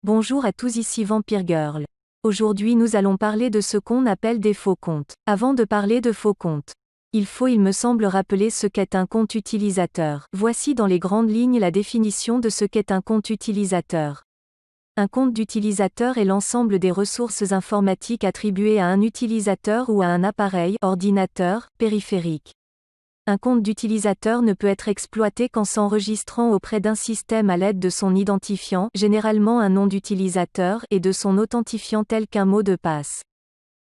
Bonjour à tous, ici Vampire Girl. Aujourd'hui nous allons parler de ce qu'on appelle des faux comptes. Avant de parler de faux comptes, il me semble rappeler ce qu'est un compte utilisateur. Voici dans les grandes lignes la définition de ce qu'est un compte utilisateur. Un compte d'utilisateur est l'ensemble des ressources informatiques attribuées à un utilisateur ou à un appareil, ordinateur, périphérique. Un compte d'utilisateur ne peut être exploité qu'en s'enregistrant auprès d'un système à l'aide de son identifiant, généralement un nom d'utilisateur, et de son authentifiant tel qu'un mot de passe.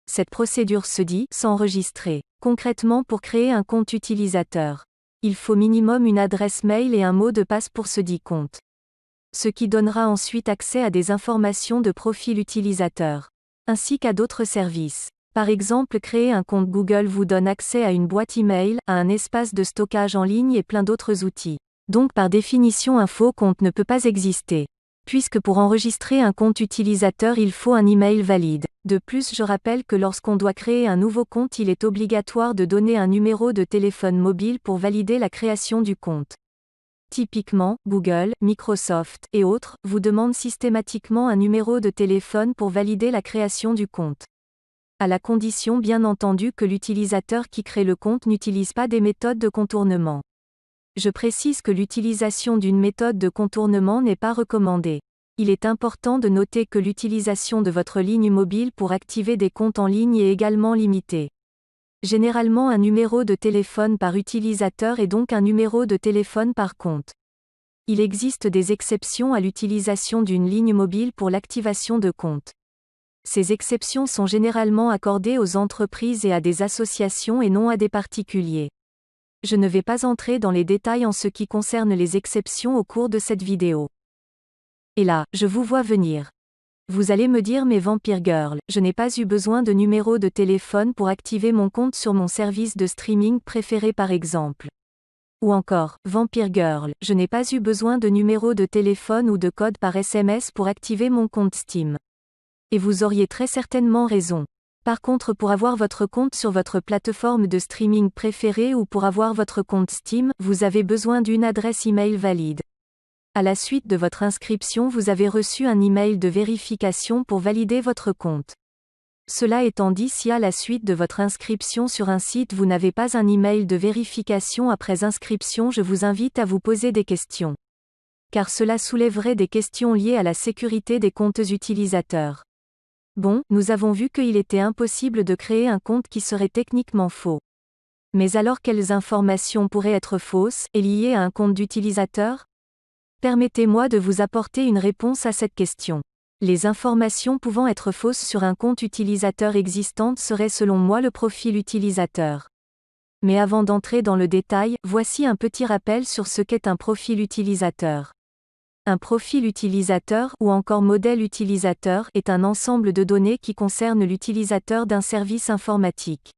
Cette procédure se dit « s'enregistrer ». Concrètement, pour créer un compte utilisateur, il faut minimum une adresse mail et un mot de passe pour ce dit compte. Ce qui donnera ensuite accès à des informations de profil utilisateur, ainsi qu'à d'autres services. Par exemple, créer un compte Google vous donne accès à une boîte email, à un espace de stockage en ligne et plein d'autres outils. Donc par définition un faux compte ne peut pas exister, puisque pour enregistrer un compte utilisateur il faut un email valide. De plus, je rappelle que lorsqu'on doit créer un nouveau compte, il est obligatoire de donner un numéro de téléphone mobile pour valider la création du compte. Typiquement, Google, Microsoft et autres vous demandent systématiquement un numéro de téléphone pour valider la création du compte. À la condition bien entendu que l'utilisateur qui crée le compte n'utilise pas des méthodes de contournement. Je précise que l'utilisation d'une méthode de contournement n'est pas recommandée. Il est important de noter que l'utilisation de votre ligne mobile pour activer des comptes en ligne est également limitée. Généralement un numéro de téléphone par utilisateur et donc un numéro de téléphone par compte. Il existe des exceptions à l'utilisation d'une ligne mobile pour l'activation de comptes. Ces exceptions sont généralement accordées aux entreprises et à des associations et non à des particuliers. Je ne vais pas entrer dans les détails en ce qui concerne les exceptions au cours de cette vidéo. Et là, je vous vois venir. Vous allez me dire mais Vampire Girl, je n'ai pas eu besoin de numéro de téléphone pour activer mon compte sur mon service de streaming préféré par exemple. Ou encore, Vampire Girl, je n'ai pas eu besoin de numéro de téléphone ou de code par SMS pour activer mon compte Steam. Et vous auriez très certainement raison. Par contre, pour avoir votre compte sur votre plateforme de streaming préférée ou pour avoir votre compte Steam, vous avez besoin d'une adresse email valide. À la suite de votre inscription, vous avez reçu un email de vérification pour valider votre compte. Cela étant dit, si à la suite de votre inscription sur un site vous n'avez pas un email de vérification après inscription, je vous invite à vous poser des questions. Car cela soulèverait des questions liées à la sécurité des comptes utilisateurs. Bon, nous avons vu qu'il était impossible de créer un compte qui serait techniquement faux. Mais alors quelles informations pourraient être fausses et liées à un compte d'utilisateur ? Permettez-moi de vous apporter une réponse à cette question. Les informations pouvant être fausses sur un compte utilisateur existant seraient selon moi le profil utilisateur. Mais avant d'entrer dans le détail, voici un petit rappel sur ce qu'est un profil utilisateur. Un profil utilisateur, ou encore modèle utilisateur, est un ensemble de données qui concernent l'utilisateur d'un service informatique.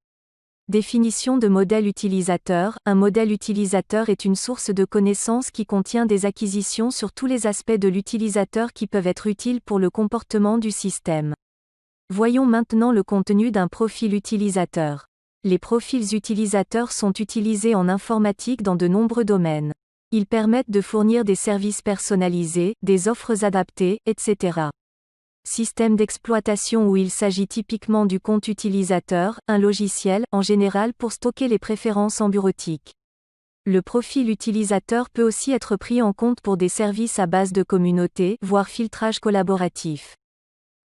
Définition de modèle utilisateur. Un modèle utilisateur est une source de connaissances qui contient des acquisitions sur tous les aspects de l'utilisateur qui peuvent être utiles pour le comportement du système. Voyons maintenant le contenu d'un profil utilisateur. Les profils utilisateurs sont utilisés en informatique dans de nombreux domaines. Ils permettent de fournir des services personnalisés, des offres adaptées, etc. Système d'exploitation où il s'agit typiquement du compte utilisateur, un logiciel, en général pour stocker les préférences en bureautique. Le profil utilisateur peut aussi être pris en compte pour des services à base de communauté, voire filtrage collaboratif.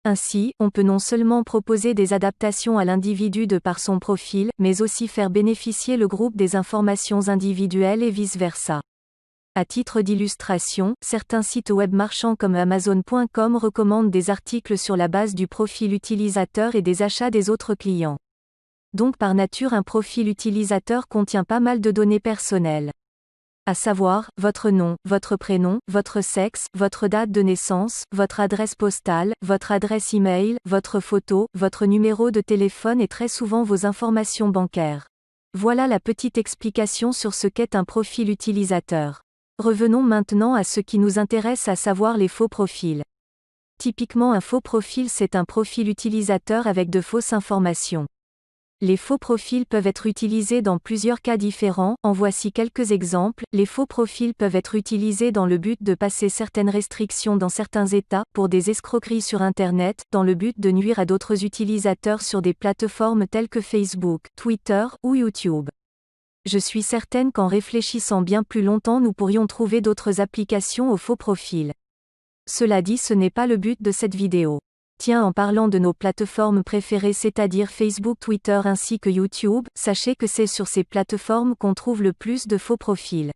Ainsi, on peut non seulement proposer des adaptations à l'individu de par son profil, mais aussi faire bénéficier le groupe des informations individuelles et vice-versa. À titre d'illustration, certains sites web marchands comme Amazon.com recommandent des articles sur la base du profil utilisateur et des achats des autres clients. Donc par nature un profil utilisateur contient pas mal de données personnelles. À savoir, votre nom, votre prénom, votre sexe, votre date de naissance, votre adresse postale, votre adresse email, votre photo, votre numéro de téléphone et très souvent vos informations bancaires. Voilà la petite explication sur ce qu'est un profil utilisateur. Revenons maintenant à ce qui nous intéresse, à savoir les faux profils. Typiquement un faux profil, c'est un profil utilisateur avec de fausses informations. Les faux profils peuvent être utilisés dans plusieurs cas différents, en voici quelques exemples. Les faux profils peuvent être utilisés dans le but de passer certaines restrictions dans certains États, pour des escroqueries sur Internet, dans le but de nuire à d'autres utilisateurs sur des plateformes telles que Facebook, Twitter ou YouTube. Je suis certaine qu'en réfléchissant bien plus longtemps nous pourrions trouver d'autres applications aux faux profils. Cela dit, ce n'est pas le but de cette vidéo. Tiens, en parlant de nos plateformes préférées, c'est-à-dire Facebook, Twitter ainsi que YouTube, sachez que c'est sur ces plateformes qu'on trouve le plus de faux profils.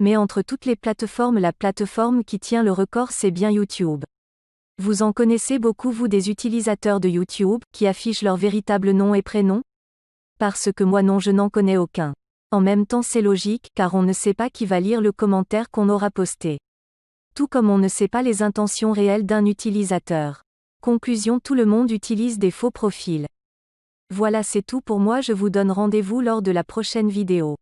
Mais entre toutes les plateformes, la plateforme qui tient le record, c'est bien YouTube. Vous en connaissez beaucoup, vous, des utilisateurs de YouTube, qui affichent leur véritable nom et prénom? Parce que moi non, je n'en connais aucun. En même temps, c'est logique, car on ne sait pas qui va lire le commentaire qu'on aura posté. Tout comme on ne sait pas les intentions réelles d'un utilisateur. Conclusion, tout le monde utilise des faux profils. Voilà, c'est tout pour moi, je vous donne rendez-vous lors de la prochaine vidéo.